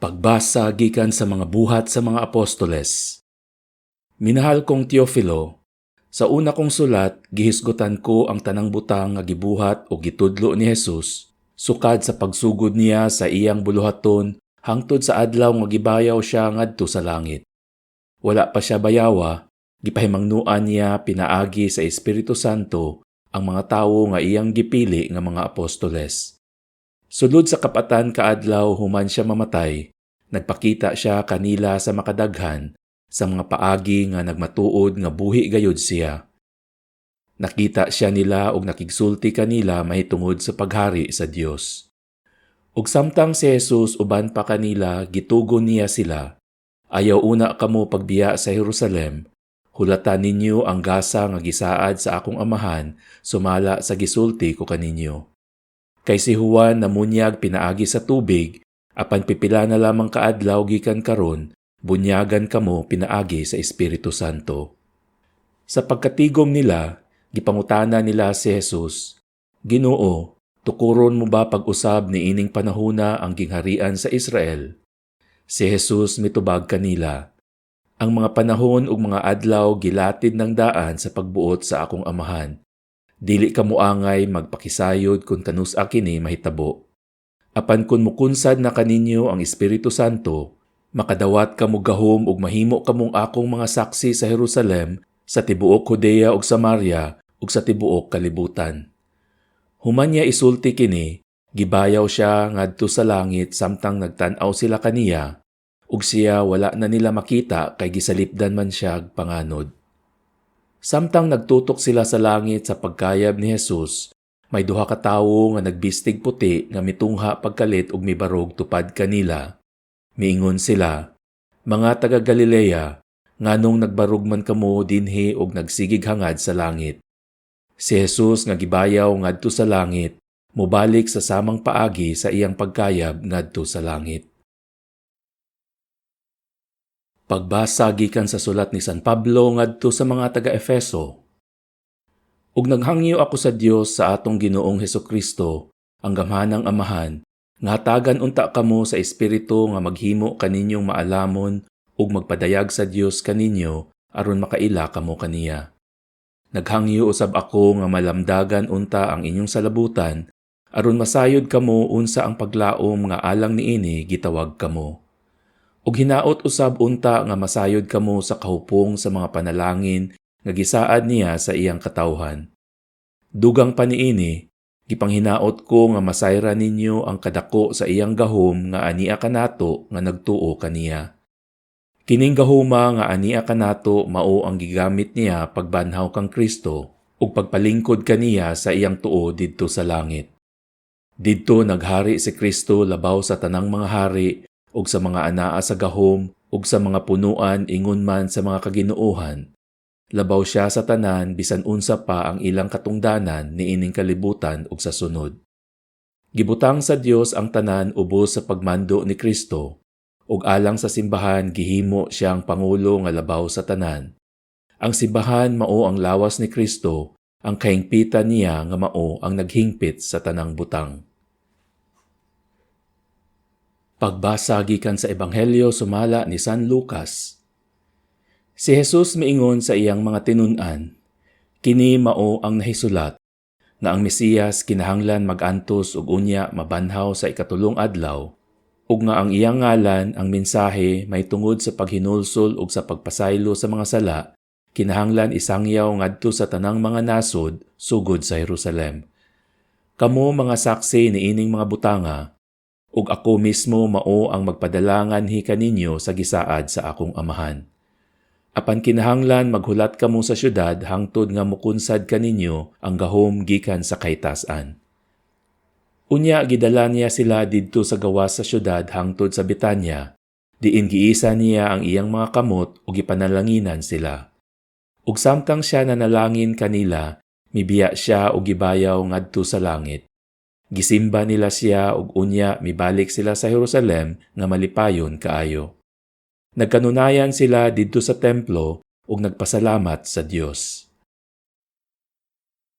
Pagbasa gikan sa mga buhat sa mga apostoles. Minahal kong Teofilo, sa una kong sulat gihisgutan ko ang tanang butang nga gibuhat o gitudlo ni Jesus sukad sa pagsugod niya sa iyang buluhaton hangtod sa adlaw nga gibayaw siya ngadto sa langit. Wala pa siya bayawa, gipahimangnuan niya pinaagi sa Espiritu Santo ang mga tawo nga iyang gipili nga mga apostoles. Sulod sa kapatan kaadlaw human siya mamatay, nagpakita siya kanila sa makadaghan sa mga paagi nga nagmatuod nga buhi gayud siya. Nakita siya nila ug nakigsulti kanila mahitungod sa paghari sa Dios. Ug samtang si Jesus uban pa kanila gitugon niya sila, ayaw una kamo pagbiya sa Jerusalem, hulatan ninyo ang gasa nga gisaad sa akong amahan sumala sa gisulti ko kaninyo. Kay si Juan namunyag pinaagi sa tubig, apan pipila na lamang kaadlaw gikan karon, bunyagan kamo pinaagi sa Espiritu Santo. Sa pagkatigom nila, gipangutana nila si Jesus, Ginoo, tukuron mo ba pag-usab ni ining panahuna ang gingharian sa Israel? Si Jesus mitubag kanila, ang mga panahon ug mga adlaw gilatid ng daan sa pagbuot sa akong amahan. Dili ka moangay magpakisayod kung kanus-a kini mahitabo. Apan kun mukunsad na kaninyo ang Espiritu Santo, makadawat kamo gahom ug mahimo kamong akong mga saksi sa Jerusalem, sa tibuok Judea ug Samaria ug sa tibuok kalibutan. Human niya isulti kini, gibayaw siya ngadto sa langit samtang nagtan-aw sila kaniya, ug siya wala na nila makita kay gisalipdan man siya panganod. Samtang nagtutok sila sa langit sa pagkayab ni Jesus, may duha ka tawo nga nagbistig puti nga mitungha pagkalit ug mibarog tupad kanila. Miingon sila, mga taga Galilea, nganong nagbarog man kamo dinhi ug nagsigig hangad sa langit. Si Jesus nga gibayaw ngadto sa langit, mobalik sa samang paagi sa iyang pagkayab ngadto sa langit. Pagbasa gikan sa sulat ni San Pablo ngadto sa mga taga-Efeso. Ug naghangyo ako sa Dios sa atong Ginoong Hesukristo, ang gamhanang Amahan, nga hatagan unta kamo sa espiritu nga maghimo kaninyong maalamon ug magpadayag sa Dios kaninyo aron makaila kamo kaniya. Naghangyo usab ako nga malamdagan unta ang inyong salabutan aron masayod kamo unsa ang paglaom nga alang niini gitawag kamo. Ug hinaot usab unta nga masayod kamo sa kahupong sa mga panalangin nga gisaad niya sa iyang katawhan. Dugang pa niini, gipanghinaot ko nga masayra ninyo ang kadako sa iyang gahom nga ania kanato nga nagtuo kaniya. Kining gahuma nga ania kanato mao ang gigamit niya pagbanhaw kang Kristo ug pagpalingkod kaniya sa iyang tuo didto sa langit. Didto naghari si Kristo labaw sa tanang mga hari ug sa mga anaa sa gahom ug sa mga punuan ingon man sa mga kaginuohan. Labaw siya sa tanan bisan unsa pa ang ilang katungdanan niining kalibutan ug sa sunod. Gibutang sa Dios ang tanan ubos sa pagmando ni Kristo ug alang sa simbahan gihimo siyang pangulo nga labaw sa tanan. Ang simbahan mao ang lawas ni Kristo, ang kahingpitan niya nga mao ang naghingpit sa tanang butang. Pagbasa gikan sa Ebanghelyo sumala ni San Lucas. Si Jesus miingon sa iyang mga tinun-an, kini mao ang nahisulat, nga ang Mesiyas kinahanglan magantos ug unya mabanhaw sa ikatulong adlaw, ug nga ang iyang ngalan ang mensahe may tungod sa paghinulsol ug sa pagpasaylo sa mga sala, kinahanglan isangyaw ngadto sa tanang mga nasod sugod sa Jerusalem. Kamo mga saksi niining mga butanga, ug ako mismo mao ang magpadalangan kaninyo sa gisaad sa akong amahan. Apan kinahanglan maghulat kamo sa syudad hangtod nga mukunsad kaninyo ang gahom gikan sa kahitasan. Unya gidala niya sila didto sa gawas sa syudad hangtod sa Betania, diin giisa niya ang iyang mga kamot ug gipanalanginan sila. Ug samtang siya nanalangin kanila, mibiya siya ug gibayaw ngadto sa langit. Gisimba nila siya ug unya mibalik sila sa Jerusalem nga malipayon kaayo. Nagkanunayan sila didto sa templo ug nagpasalamat sa Dios.